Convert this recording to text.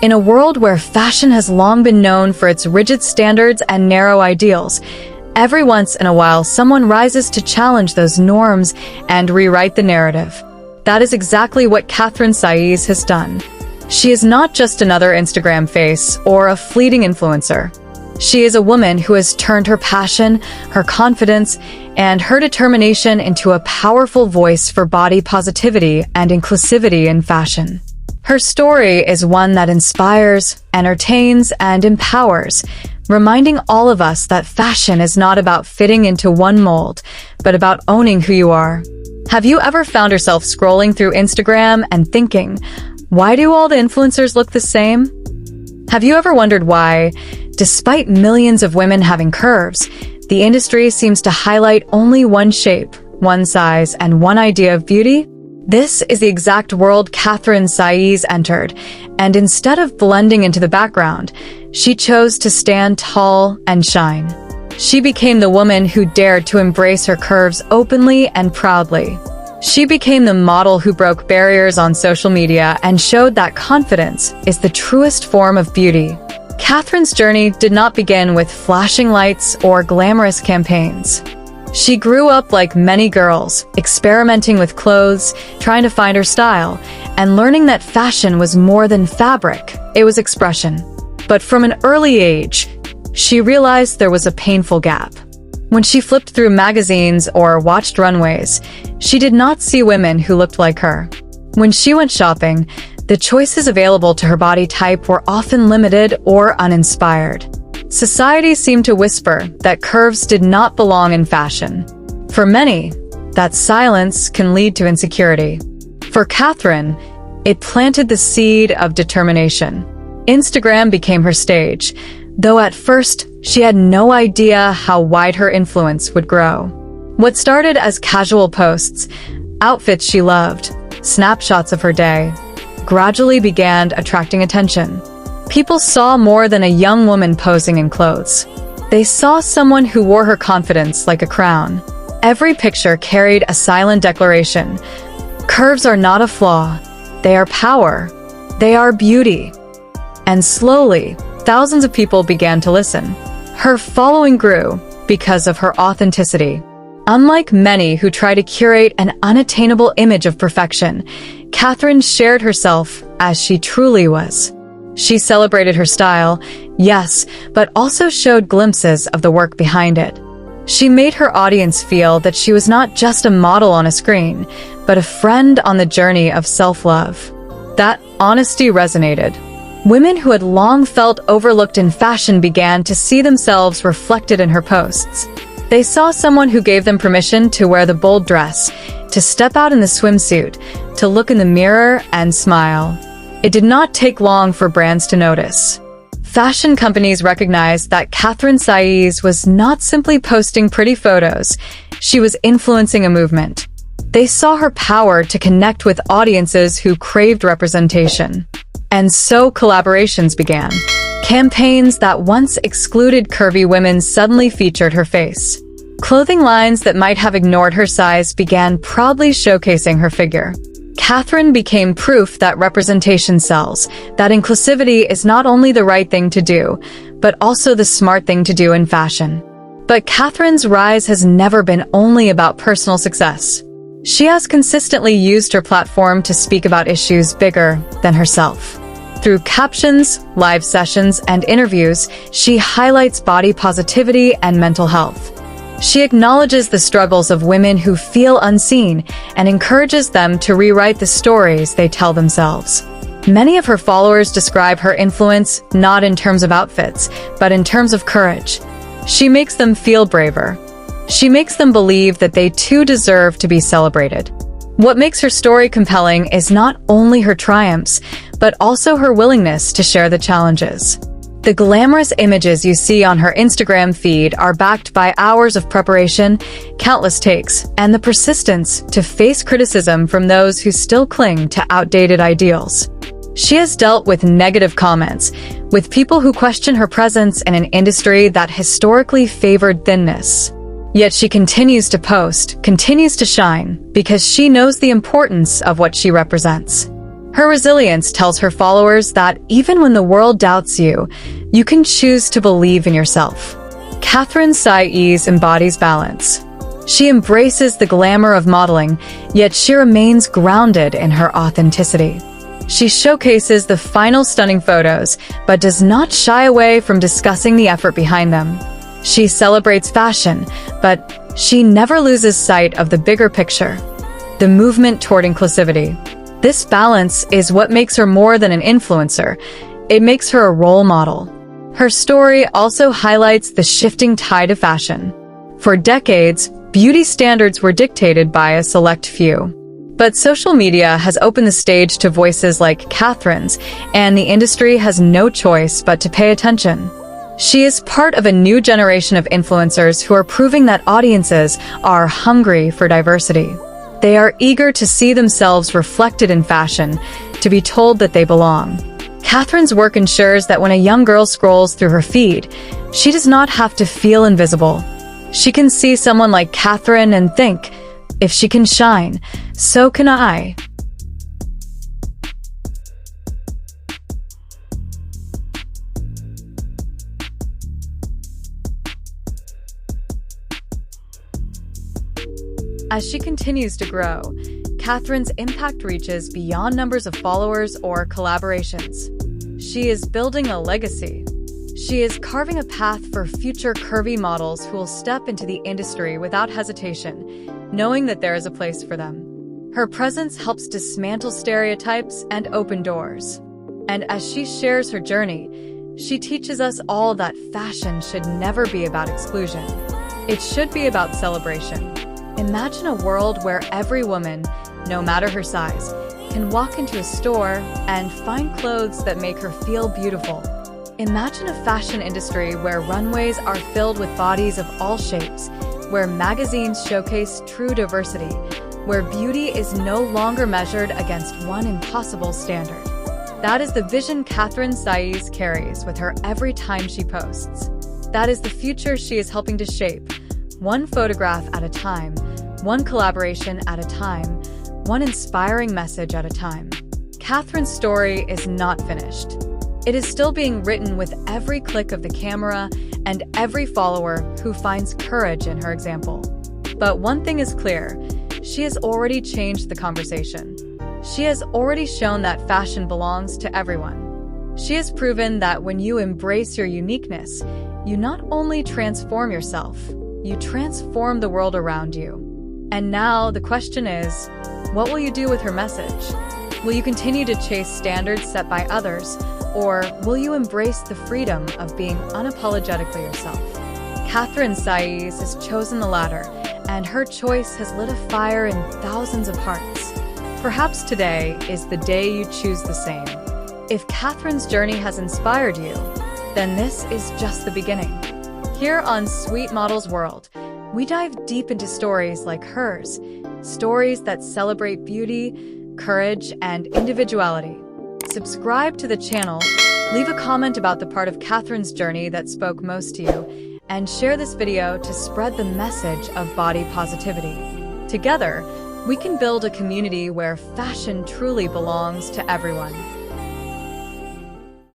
In a world where fashion has long been known for its rigid standards and narrow ideals, every once in a while someone rises to challenge those norms and rewrite the narrative. That is exactly what Katherine Saez has done. She is not just another Instagram face or a fleeting influencer. She is a woman who has turned her passion, her confidence, and her determination into a powerful voice for body positivity and inclusivity in fashion. Her story is one that inspires, entertains, and empowers, reminding all of us that fashion is not about fitting into one mold, but about owning who you are. Have you ever found yourself scrolling through Instagram and thinking, why do all the influencers look the same? Have you ever wondered why, despite millions of women having curves, the industry seems to highlight only one shape, one size, and one idea of beauty? This is the exact world Katherine Saez entered, and instead of blending into the background, she chose to stand tall and shine. She became the woman who dared to embrace her curves openly and proudly. She became the model who broke barriers on social media and showed that confidence is the truest form of beauty. Katherine's journey did not begin with flashing lights or glamorous campaigns. She grew up like many girls, experimenting with clothes, trying to find her style, and learning that fashion was more than fabric, it was expression. But from an early age, she realized there was a painful gap. When she flipped through magazines or watched runways, she did not see women who looked like her. When she went shopping, the choices available to her body type were often limited or uninspired. Society seemed to whisper that curves did not belong in fashion. For many, that silence can lead to insecurity. For Katherine, it planted the seed of determination. Instagram became her stage, though at first she had no idea how wide her influence would grow. What started as casual posts, outfits she loved, snapshots of her day, gradually began attracting attention. People saw more than a young woman posing in clothes. They saw someone who wore her confidence like a crown. Every picture carried a silent declaration. Curves are not a flaw. They are power. They are beauty. And slowly, thousands of people began to listen. Her following grew because of her authenticity. Unlike many who try to curate an unattainable image of perfection, Katherine shared herself as she truly was. She celebrated her style, yes, but also showed glimpses of the work behind it. She made her audience feel that she was not just a model on a screen, but a friend on the journey of self-love. That honesty resonated. Women who had long felt overlooked in fashion began to see themselves reflected in her posts. They saw someone who gave them permission to wear the bold dress, to step out in the swimsuit, to look in the mirror and smile. It did not take long for brands to notice. Fashion companies recognized that Katherine Saez was not simply posting pretty photos, she was influencing a movement. They saw her power to connect with audiences who craved representation. And so collaborations began. Campaigns that once excluded curvy women suddenly featured her face. Clothing lines that might have ignored her size began proudly showcasing her figure. Katherine became proof that representation sells, that inclusivity is not only the right thing to do, but also the smart thing to do in fashion. But Katherine's rise has never been only about personal success. She has consistently used her platform to speak about issues bigger than herself. Through captions, live sessions, and interviews, she highlights body positivity and mental health. She acknowledges the struggles of women who feel unseen and encourages them to rewrite the stories they tell themselves. Many of her followers describe her influence not in terms of outfits, but in terms of courage. She makes them feel braver. She makes them believe that they too deserve to be celebrated. What makes her story compelling is not only her triumphs, but also her willingness to share the challenges. The glamorous images you see on her Instagram feed are backed by hours of preparation, countless takes, and the persistence to face criticism from those who still cling to outdated ideals. She has dealt with negative comments, with people who question her presence in an industry that historically favored thinness. Yet she continues to post, continues to shine, because she knows the importance of what she represents. Her resilience tells her followers that even when the world doubts you, you can choose to believe in yourself. Katherine Saez embodies balance. She embraces the glamour of modeling, yet she remains grounded in her authenticity. She showcases the final stunning photos, but does not shy away from discussing the effort behind them. She celebrates fashion, but she never loses sight of the bigger picture, the movement toward inclusivity. This balance is what makes her more than an influencer. It makes her a role model. Her story also highlights the shifting tide of fashion. For decades, beauty standards were dictated by a select few. But social media has opened the stage to voices like Katherine's, and the industry has no choice but to pay attention. She is part of a new generation of influencers who are proving that audiences are hungry for diversity. They are eager to see themselves reflected in fashion, to be told that they belong. Katherine's work ensures that when a young girl scrolls through her feed, she does not have to feel invisible. She can see someone like Katherine and think, if she can shine, so can I. As she continues to grow, Katherine's impact reaches beyond numbers of followers or collaborations. She is building a legacy. She is carving a path for future curvy models who will step into the industry without hesitation, knowing that there is a place for them. Her presence helps dismantle stereotypes and open doors. And as she shares her journey, she teaches us all that fashion should never be about exclusion. It should be about celebration. Imagine a world where every woman, no matter her size, can walk into a store and find clothes that make her feel beautiful. Imagine a fashion industry where runways are filled with bodies of all shapes, where magazines showcase true diversity, where beauty is no longer measured against one impossible standard. That is the vision Katherine Saez carries with her every time she posts. That is the future she is helping to shape, one photograph at a time, one collaboration at a time, one inspiring message at a time. Katherine's story is not finished. It is still being written with every click of the camera and every follower who finds courage in her example. But one thing is clear, she has already changed the conversation. She has already shown that fashion belongs to everyone. She has proven that when you embrace your uniqueness, you not only transform yourself, you transform the world around you. And now the question is, what will you do with her message? Will you continue to chase standards set by others, or will you embrace the freedom of being unapologetically yourself? Katherine Saez has chosen the latter, and her choice has lit a fire in thousands of hearts. Perhaps today is the day you choose the same. If Katherine's journey has inspired you, then this is just the beginning. Here on Sweet Models World, we dive deep into stories like hers, stories that celebrate beauty, courage, and individuality. Subscribe to the channel, leave a comment about the part of Katherine's journey that spoke most to you, and share this video to spread the message of body positivity. Together, we can build a community where fashion truly belongs to everyone.